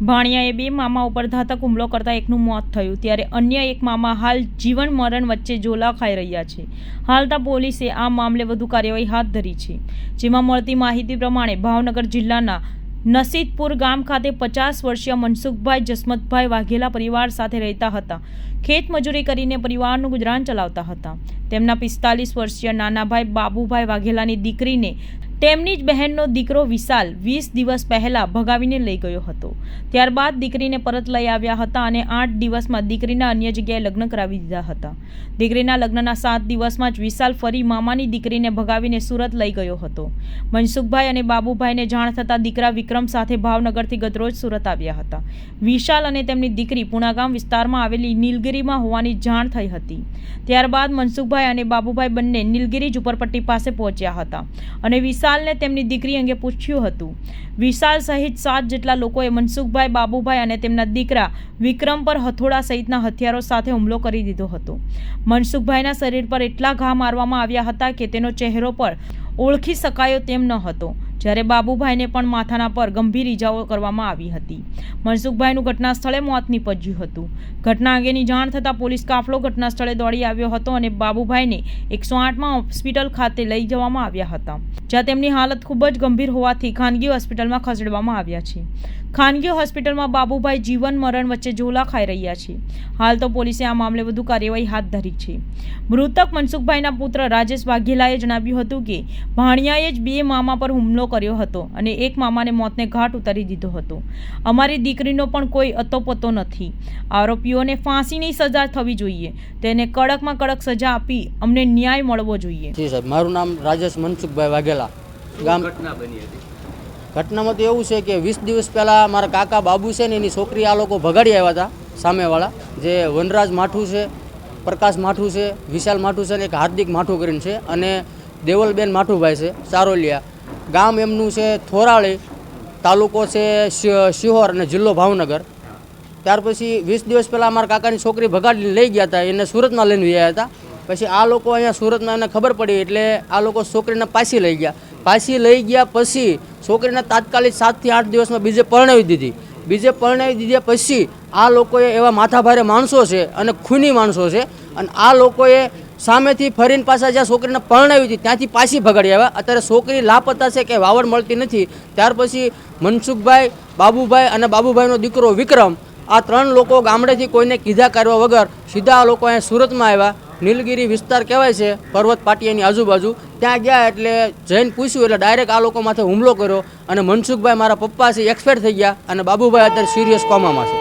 ભાણિયાએ બે મામા ઉપર ઘાતક હુમલો કરતા એકનું મોત થયું, ત્યારે અન્ય એક મામા હાલ જીવન મરણ વચ્ચે ઝોલા ખાઈ રહ્યા છે. હાલ પોલીસે આ મામલે વધુ કાર્યવાહી હાથ ધરી છે, જેમાં મળતી માહિતી પ્રમાણે ભાવનગર જિલ્લાના નસીદપુર ગામ ખાતે 50 વર્ષીય મનસુખભાઈ જસમતભાઈ વાઘેલા પરિવાર સાથે રહેતા હતા. ખેત મજૂરી કરીને પરિવારનું ગુજરાન ચલાવતા હતા. તેમના 45 વર્ષીય નાનાભાઈ બાબુભાઈ વાઘેલાની દીકરીને તેમની જ બહેનનો દીકરો વિશાલ 20 દિવસ પહેલા ભગાવીને લઈ ગયો હતો. ત્યારબાદ દીકરીને પરત લઈ આવ્યા હતા અને 8 દિવસમાં દીકરીના અન્ય જગ્યાએ લગ્ન કરાવી દીધા હતા. દીકરીના લગ્નના 7 દિવસમાં જ વિશાલ ફરી મામાની દીકરીને ભગાવીને સુરત લઈ ગયો હતો. મનસુખભાઈ અને બાબુભાઈને જાણ થતાં દીકરા વિક્રમ સાથે ભાવનગરથી ગતરોજ સુરત આવ્યા હતા. વિશાલ અને તેમની દીકરી પુણાગામ વિસ્તારમાં આવેલી નીલગિરીમાં હોવાની જાણ થઈ હતી. ત્યારબાદ મનસુખભાઈ અને બાબુભાઈ બંને નીલગિરી ઝુંપડપટ્ટી પાસે પહોંચ્યા હતા અને વિશાલને તેમની દીકરી અંગે પૂછ્યું હતું. વિશાલ સહિત 7 જેટલા લોકોએ મનસુખભાઈ, બાબુભાઈ અને તેમના દીકરા વિક્રમ પર હથોડા સહિતના હથિયારો સાથે હુમલો કરી દીધો હતો. મનસુખભાઈના શરીર પર એટલા ઘા મારવામાં આવ્યા હતા કે તેનો ચહેરો પર ઓળખી શકાયો તેમ ન હતો, જ્યારે બાબુભાઈને પણ માથાના પર ગંભીર ઈજાઓ કરવામાં આવી હતી. મનસુખભાઈનું ઘટના સ્થળે મોત નીપજ્યું હતું. ઘટના અંગેની જાણ થતાં પોલીસ કાફલો ઘટના સ્થળે દોડી આવ્યો હતો અને બાબુભાઈને 108માં હોસ્પિટલ ખાતે લઈ જવામાં આવ્યા હતા, જ્યાં તેમની હાલત ખૂબ જ ગંભીર હોવાથી ખાનગી હોસ્પિટલમાં ખસેડવામાં આવ્યા છે. ખાનગી હોસ્પિટલમાં બાબુભાઈ જીવન મરણ વચ્ચે ઝોલા ખાઈ રહ્યા છે. હાલ પોલીસે આ મામલે વધુ કાર્યવાહી હાથ ધરી છે. મૃતક મનસુખભાઈના પુત્ર રાજેશ વાઘેલાએ જણાવ્યું હતું કે ભાણિયાએ જ 2 મામા પર હુમલો કર્યો હતો અને એક મામાને મોતને ઘાટ ઉતારી દીધો હતો. અમારી દીકરીનો પણ કોઈ અતોપતો નથી. આરોપીઓને ફાંસીની સજા થવી જોઈએ. તેને કડકમાં કડક સજા આપી અમને ન્યાય મળવો જોઈએ. જી સાહેબ, મારું નામ રાજેશ મનસુખભાઈ વાઘેલા. ગામ ઘટના બની હતી. ઘટનામાં તો એવું છે કે 20 દિવસ પહેલાં મારા કાકા બાબુ છે ને એની છોકરી આ લોકો ભગાડી આવ્યા હતા સામેવાળા, જે વનરાજ માઠું છે, પ્રકાશ માઠું છે, વિશાલ માઠું છે ને એક હાર્દિક માઠું કરીને છે અને દેવલબેન માઠુભાઈ છે, સારોલિયા. ગામ એમનું છે થોરાળી, તાલુકો છે શિહોર અને જિલ્લો ભાવનગર. ત્યાર પછી 20 દિવસ પહેલાં મારા કાકાની છોકરી ભગાડીને લઈ ગયા હતા, એને સુરતમાં લઈને ગયા હતા. પછી આ લોકો અહીંયા સુરતમાં એને ખબર પડી એટલે આ લોકો છોકરીને પાછી લઈ ગયા. પાછી લઈ ગયા પછી છોકરીને તાત્કાલિક 7 થી 8 દિવસમાં બીજે પરણાવી દીધી. બીજે પરણાવી દીધા પછી આ લોકોએ એવા માથાભારે માણસો છે અને ખૂની માણસો છે અને આ લોકોએ સામેથી ફરીને પાછા જ્યાં છોકરીને પરણાવી હતી ત્યાંથી પાછી ભગાડી આવ્યા. અત્યારે છોકરી લાપતા છે કે વાવડ મળતી નથી. ત્યાર પછી મનસુખભાઈ, બાબુભાઈ અને બાબુભાઈનો દીકરો વિક્રમ, આ 3 લોકો ગામડેથી કોઈને કીધા કરવા વગર સીધા આ લોકો અહીંયા સુરતમાં આવ્યા. નીલગિરી વિસ્તાર કહેવાય છે, પર્વત પાટિયાની આજુબાજુ. ત્યાં ગયા એટલે જઈને પૂછ્યું એટલે ડાયરેક્ટ આ લોકો માથે હુમલો કર્યો અને મનસુખભાઈ મારા પપ્પા છે એક્સપાયર થઈ ગયા અને બાબુભાઈ અત્યારે સિરિયસ કોમામાં છે.